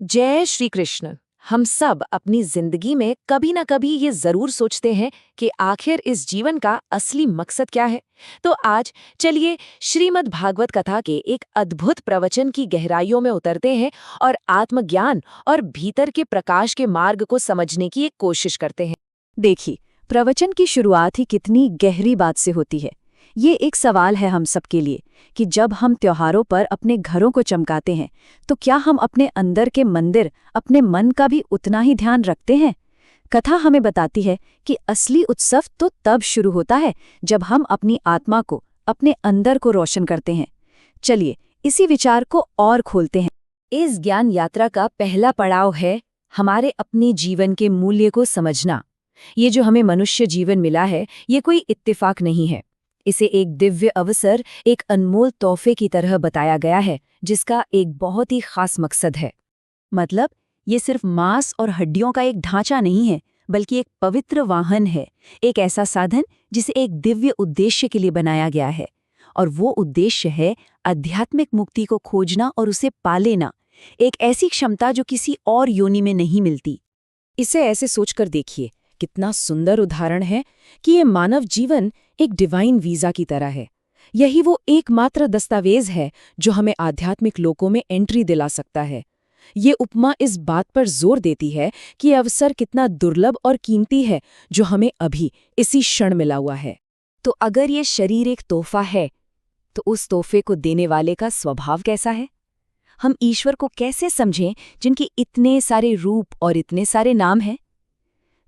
जय श्री कृष्ण। हम सब अपनी जिंदगी में कभी ना कभी ये जरूर सोचते हैं कि आखिर इस जीवन का असली मकसद क्या है। तो आज चलिए श्रीमद् भागवत कथा के एक अद्भुत प्रवचन की गहराइयों में उतरते हैं और आत्मज्ञान और भीतर के प्रकाश के मार्ग को समझने की एक कोशिश करते हैं। देखिए, प्रवचन की शुरुआत ही कितनी गहरी बात से होती है। ये एक सवाल है हम सबके लिए कि जब हम त्योहारों पर अपने घरों को चमकाते हैं तो क्या हम अपने अंदर के मंदिर, अपने मन का भी उतना ही ध्यान रखते हैं। कथा हमें बताती है कि असली उत्सव तो तब शुरू होता है जब हम अपनी आत्मा को, अपने अंदर को रोशन करते हैं। चलिए इसी विचार को और खोलते हैं। इस ज्ञान यात्रा का पहला पड़ाव है हमारे अपने जीवन के मूल्य को समझना। ये जो हमें मनुष्य जीवन मिला है, ये कोई इत्तेफाक नहीं है। इसे एक दिव्य अवसर, एक अनमोल तोहफे की तरह बताया गया है, जिसका एक बहुत ही खास मकसद है। मतलब ये सिर्फ मांस और हड्डियों का एक ढांचा नहीं है, बल्कि एक पवित्र वाहन है, एक ऐसा साधन जिसे एक दिव्य उद्देश्य के लिए बनाया गया है। और वो उद्देश्य है आध्यात्मिक मुक्ति को खोजना और उसे पा लेना, एक ऐसी क्षमता जो किसी और योनि में नहीं मिलती। इसे ऐसे सोचकर देखिए, कितना सुंदर उदाहरण है कि ये मानव जीवन एक डिवाइन वीजा की तरह है। यही वो एकमात्र दस्तावेज है जो हमें आध्यात्मिक लोकों में एंट्री दिला सकता है। ये उपमा इस बात पर जोर देती है कि ये अवसर कितना दुर्लभ और कीमती है जो हमें अभी इसी क्षण मिला हुआ है। तो अगर ये शरीर एक तोहफा है, तो उस तोहफे को देने वाले का स्वभाव कैसा है? हम ईश्वर को कैसे समझें जिनके इतने सारे रूप और इतने सारे नाम हैं?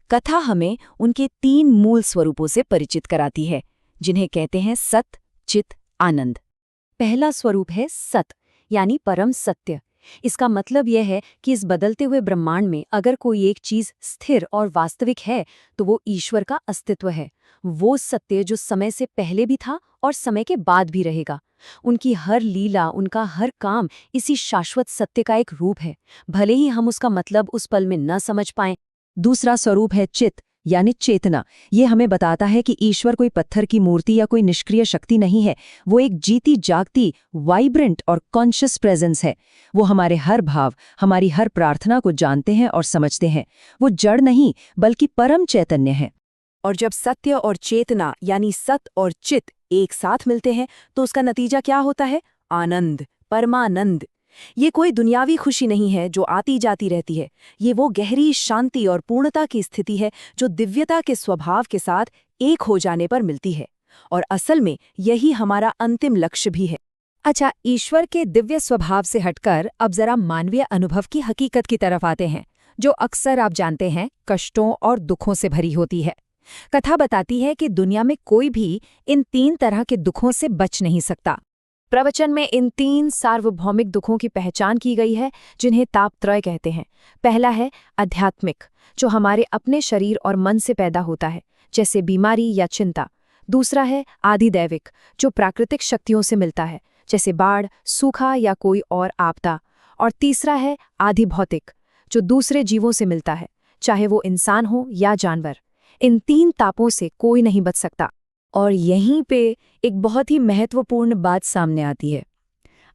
कथा हमें उनके 3 मूल स्वरूपों से परिचित कराती है, जिन्हें कहते हैं सत, चित, आनंद। पहला स्वरूप है सत, यानी परम सत्य। इसका मतलब यह है कि इस बदलते हुए ब्रह्मांड में अगर कोई एक चीज स्थिर और वास्तविक है, तो वो ईश्वर का अस्तित्व है। वो सत्य जो समय से पहले भी था और समय के बाद भी रहेगा। उनकी हर लीला, उनका हर काम इसी शाश्वत सत्य का एक रूप है, भले ही हम उसका मतलब उस पल में न समझ पाएं। दूसरा स्वरूप है चित, यानी चेतना। ये हमें बताता है कि ईश्वर कोई पत्थर की मूर्ति या कोई निष्क्रिय शक्ति नहीं है। वो एक जीती जागती, वाइब्रेंट और कॉन्शियस प्रेजेंस है। वो हमारे हर भाव, हमारी हर प्रार्थना को जानते हैं और समझते हैं। वो जड़ नहीं, बल्कि परम चैतन्य है। और जब सत्य और चेतना यानी सत और चित एक साथ मिलते हैं, तो उसका नतीजा क्या होता है? आनंद, परमानंद। ये कोई दुनियावी खुशी नहीं है जो आती जाती रहती है। ये वो गहरी शांति और पूर्णता की स्थिति है जो दिव्यता के स्वभाव के साथ एक हो जाने पर मिलती है। और असल में यही हमारा अंतिम लक्ष्य भी है। अच्छा, ईश्वर के दिव्य स्वभाव से हटकर अब जरा मानवीय अनुभव की हकीकत की तरफ आते हैं, जो अक्सर आप जानते हैं कष्टों और दुखों से भरी होती है। कथा बताती है कि दुनिया में कोई भी इन 3 तरह के दुखों से बच नहीं सकता। प्रवचन में इन 3 सार्वभौमिक दुखों की पहचान की गई है, जिन्हें तापत्रय कहते हैं। पहला है आध्यात्मिक, जो हमारे अपने शरीर और मन से पैदा होता है, जैसे बीमारी या चिंता। दूसरा है आधिदैविक, जो प्राकृतिक शक्तियों से मिलता है, जैसे बाढ़, सूखा या कोई और आपदा। और तीसरा है आधिभौतिक, जो दूसरे जीवों से मिलता है, चाहे वो इंसान हो या जानवर। इन 3 तापों से कोई नहीं बच सकता। और यहीं पे एक बहुत ही महत्वपूर्ण बात सामने आती है।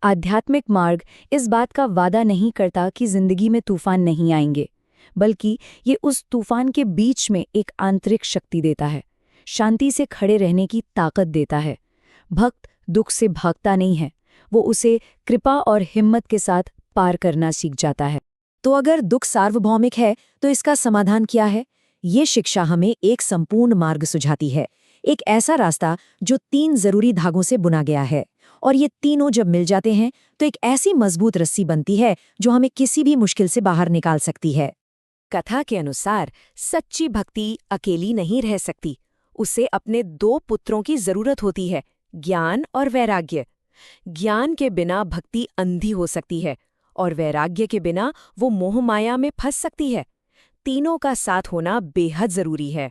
आध्यात्मिक मार्ग इस बात का वादा नहीं करता कि जिंदगी में तूफान नहीं आएंगे, बल्कि ये उस तूफान के बीच में एक आंतरिक शक्ति देता है, शांति से खड़े रहने की ताकत देता है। भक्त दुख से भागता नहीं है, वो उसे कृपा और हिम्मत के साथ पार करना सीख जाता है। तो अगर दुख सार्वभौमिक है, तो इसका समाधान क्या है? ये शिक्षा हमें एक संपूर्ण मार्ग सुझाती है, एक ऐसा रास्ता जो 3 जरूरी धागों से बुना गया है। और ये तीनों जब मिल जाते हैं तो एक ऐसी मजबूत रस्सी बनती है जो हमें किसी भी मुश्किल से बाहर निकाल सकती है। कथा के अनुसार सच्ची भक्ति अकेली नहीं रह सकती। उसे अपने 2 पुत्रों की जरूरत होती है, ज्ञान और वैराग्य। ज्ञान के बिना भक्ति अंधी हो सकती है और वैराग्य के बिना वो मोहमाया में फंस सकती है। तीनों का साथ होना बेहद जरूरी है।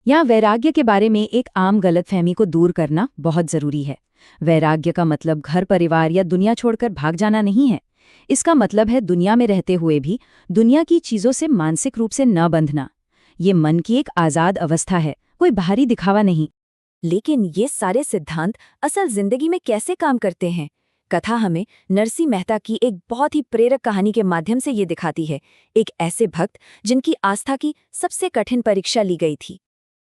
यहाँ वैराग्य के बारे में एक आम गलतफहमी को दूर करना बहुत जरूरी है। वैराग्य का मतलब घर परिवार या दुनिया छोड़कर भाग जाना नहीं है। इसका मतलब है दुनिया में रहते हुए भी दुनिया की चीजों से मानसिक रूप से न बंधना। ये मन की एक आजाद अवस्था है, कोई बाहरी दिखावा नहीं। लेकिन ये सारे सिद्धांत असल जिंदगी में कैसे काम करते हैं? कथा हमें नरसी मेहता की एक बहुत ही प्रेरक कहानी के माध्यम से ये दिखाती है, एक ऐसे भक्त जिनकी आस्था की सबसे कठिन परीक्षा ली गई थी।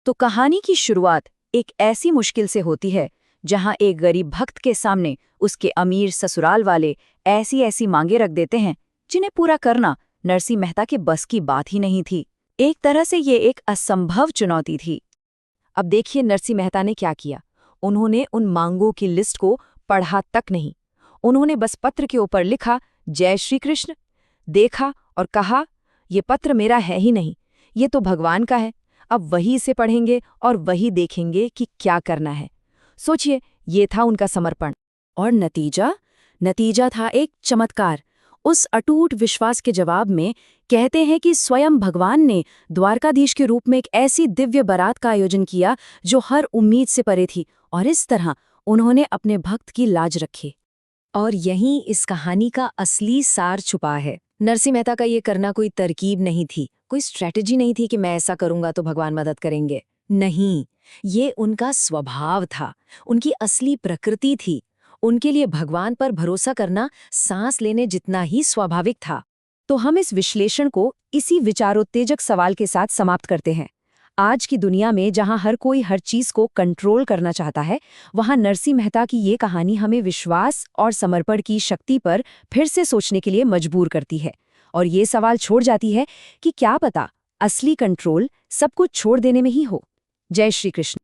तो कहानी की शुरुआत एक ऐसी मुश्किल से होती है जहां एक गरीब भक्त के सामने उसके अमीर ससुराल वाले ऐसी ऐसी मांगे रख देते हैं जिन्हें पूरा करना नरसी मेहता के बस की बात ही नहीं थी। एक तरह से ये एक असंभव चुनौती थी। अब देखिए नरसी मेहता ने क्या किया। उन्होंने उन मांगों की लिस्ट को पढ़ा तक नहीं, उन्होंने बस पत्र के ऊपर लिखा जय श्री कृष्ण, देखा और कहा ये पत्र मेरा है ही नहीं, ये तो भगवान का है। अब वही इसे पढ़ेंगे और वही देखेंगे कि क्या करना है। सोचिए, ये था उनका समर्पण। और नतीजा था एक चमत्कार। उस अटूट विश्वास के जवाब में कहते हैं कि स्वयं भगवान ने द्वारकाधीश के रूप में एक ऐसी दिव्य बारात का आयोजन किया जो हर उम्मीद से परे थी, और इस तरह उन्होंने अपने भक्त की लाज रखी। और यहीं इस कहानी का असली सार छुपा है। नरसी मेहता का ये करना कोई तरकीब नहीं थी, कोई स्ट्रैटेजी नहीं थी कि मैं ऐसा करूंगा तो भगवान मदद करेंगे। नहीं, ये उनका स्वभाव था, उनकी असली प्रकृति थी। उनके लिए भगवान पर भरोसा करना सांस लेने जितना ही स्वाभाविक था। तो हम इस विश्लेषण को इसी विचारोत्तेजक सवाल के साथ समाप्त करते हैं। आज की दुनिया में जहां हर कोई हर चीज को कंट्रोल करना चाहता है, वहां नरसी मेहता की ये कहानी हमें विश्वास और समर्पण की शक्ति पर फिर से सोचने के लिए मजबूर करती है, और ये सवाल छोड़ जाती है कि क्या पता असली कंट्रोल सब कुछ छोड़ देने में ही हो। जय श्री कृष्ण।